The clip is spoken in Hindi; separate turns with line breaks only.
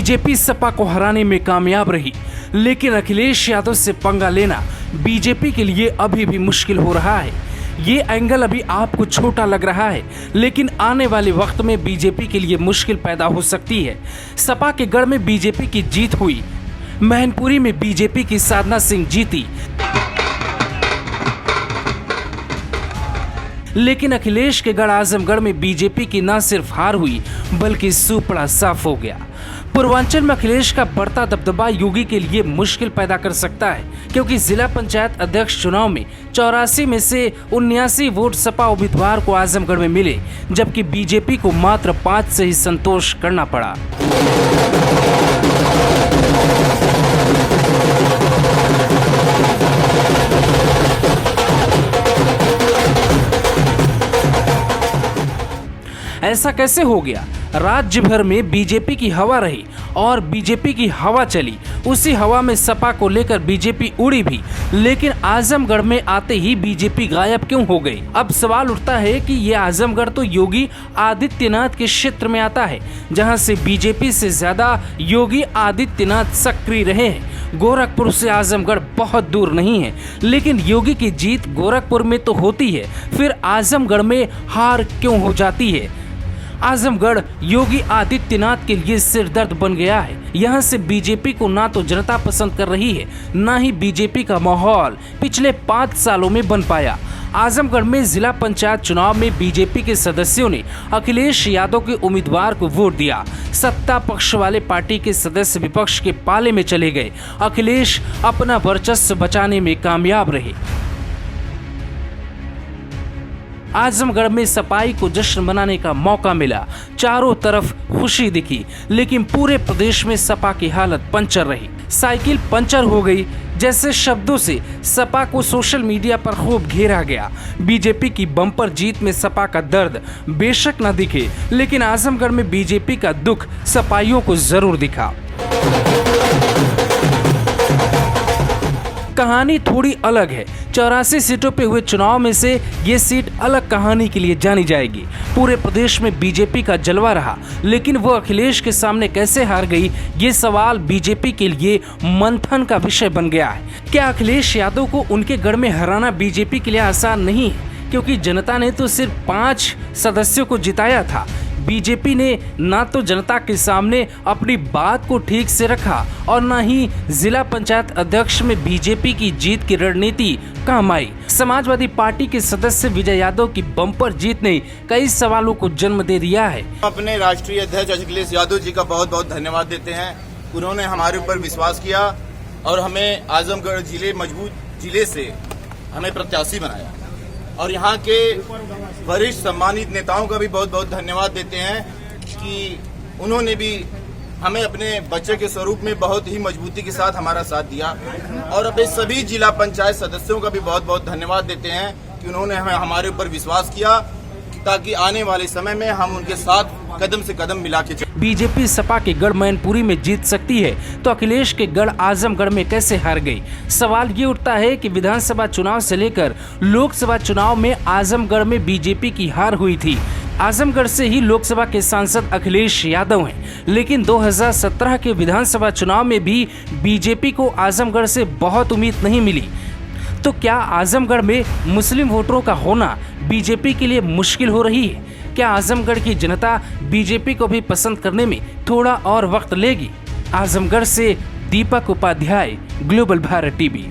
बीजेपी सपा को हराने में कामयाब रही, लेकिन अखिलेश यादव से पंगा लेना बीजेपी के लिए अभी भी मुश्किल हो रहा है। ये एंगल अभी आपको छोटा लग रहा है, लेकिन आने वाले वक्त में बीजेपी के लिए मुश्किल पैदा हो सकती है। सपा के गढ़ में बीजेपी की जीत हुई, मैनपुरी में बीजेपी की साधना सिंह जीती, लेकिन अखिलेश के गढ़ आजमगढ़ में बीजेपी की न सिर्फ हार हुई बल्कि सुपड़ा साफ हो गया। पूर्वांचल में अखिलेश का बढ़ता दबदबा योगी के लिए मुश्किल पैदा कर सकता है, क्योंकि जिला पंचायत अध्यक्ष चुनाव में 84 में से 79 वोट सपा उम्मीदवार को आजमगढ़ में मिले, जबकि बीजेपी को मात्र 5 से ही संतोष करना पड़ा। ऐसा कैसे हो गया? राज्य भर में बीजेपी की हवा रही और बीजेपी की हवा चली, उसी हवा में सपा को लेकर बीजेपी उड़ी भी, लेकिन आजमगढ़ में आते ही बीजेपी गायब क्यों हो गई? अब सवाल उठता है कि ये आजमगढ़ तो योगी आदित्यनाथ के क्षेत्र में आता है, जहां से बीजेपी से ज्यादा योगी आदित्यनाथ सक्रिय रहे हैं। गोरखपुर से आजमगढ़ बहुत दूर नहीं है, लेकिन योगी की जीत गोरखपुर में तो होती है, फिर आजमगढ़ में हार क्यों हो जाती है? आजमगढ़ योगी आदित्यनाथ के लिए सिरदर्द बन गया है। यहाँ से बीजेपी को ना तो जनता पसंद कर रही है, ना ही बीजेपी का माहौल पिछले 5 सालों में बन पाया। आजमगढ़ में जिला पंचायत चुनाव में बीजेपी के सदस्यों ने अखिलेश यादव के उम्मीदवार को वोट दिया। सत्ता पक्ष वाले पार्टी के सदस्य विपक्ष के पाले में चले गए। अखिलेश अपना वर्चस्व बचाने में कामयाब रहे। आजमगढ़ में सपाई को जश्न मनाने का मौका मिला, चारों तरफ खुशी दिखी, लेकिन पूरे प्रदेश में सपा की हालत पंचर रही। साइकिल पंचर हो गई जैसे शब्दों से सपा को सोशल मीडिया पर खूब घेरा गया। बीजेपी की बम्पर जीत में सपा का दर्द बेशक न दिखे, लेकिन आजमगढ़ में बीजेपी का दुख सपाइयों को जरूर दिखा। कहानी थोड़ी अलग है। 84 सीटों पे हुए चुनाव में से ये सीट अलग कहानी के लिए जानी जाएगी। पूरे प्रदेश में बीजेपी का जलवा रहा, लेकिन वो अखिलेश के सामने कैसे हार गई, ये सवाल बीजेपी के लिए मंथन का विषय बन गया है। क्या अखिलेश यादव को उनके गढ़ में हराना बीजेपी के लिए आसान नहीं है? क्योंकि जनता ने तो सिर्फ 5 सदस्यों को जिताया था। बीजेपी ने ना तो जनता के सामने अपनी बात को ठीक से रखा और ना ही जिला पंचायत अध्यक्ष में बीजेपी की जीत की रणनीति काम आई। समाजवादी पार्टी के सदस्य विजय यादव की बम्पर जीत ने कई सवालों को जन्म दे दिया है।
अपने राष्ट्रीय अध्यक्ष अखिलेश यादव जी का बहुत बहुत धन्यवाद देते हैं। उन्होंने हमारे ऊपर विश्वास किया और हमें आजमगढ़ जिले मजबूत जिले से हमें प्रत्याशी बनाया, और यहाँ के वरिष्ठ सम्मानित नेताओं का भी बहुत बहुत धन्यवाद देते हैं कि उन्होंने भी हमें अपने बच्चे के स्वरूप में बहुत ही मजबूती के साथ हमारा साथ दिया, और अपने सभी जिला पंचायत सदस्यों का भी बहुत बहुत धन्यवाद देते हैं कि उन्होंने हमें हमारे ऊपर विश्वास किया, ताकि आने वाले समय में हम उनके साथ कदम से कदम मिला के चलें।
बीजेपी सपा के गढ़ मैनपुरी में जीत सकती है, तो अखिलेश के गढ़ आजमगढ़ में कैसे हार गई? सवाल ये उठता है कि विधानसभा चुनाव से लेकर लोकसभा चुनाव में आजमगढ़ में बीजेपी की हार हुई थी। आजमगढ़ से ही लोकसभा के सांसद अखिलेश यादव हैं, लेकिन 2017 के विधानसभा चुनाव में भी बीजेपी को आजमगढ़ से बहुत उम्मीद नहीं मिली। तो क्या आजमगढ़ में मुस्लिम वोटरों का होना बीजेपी के लिए मुश्किल हो रही है? क्या आजमगढ़ की जनता बीजेपी को भी पसंद करने में थोड़ा और वक्त लेगी? आजमगढ़ से दीपक उपाध्याय, ग्लोबल भारत टीवी।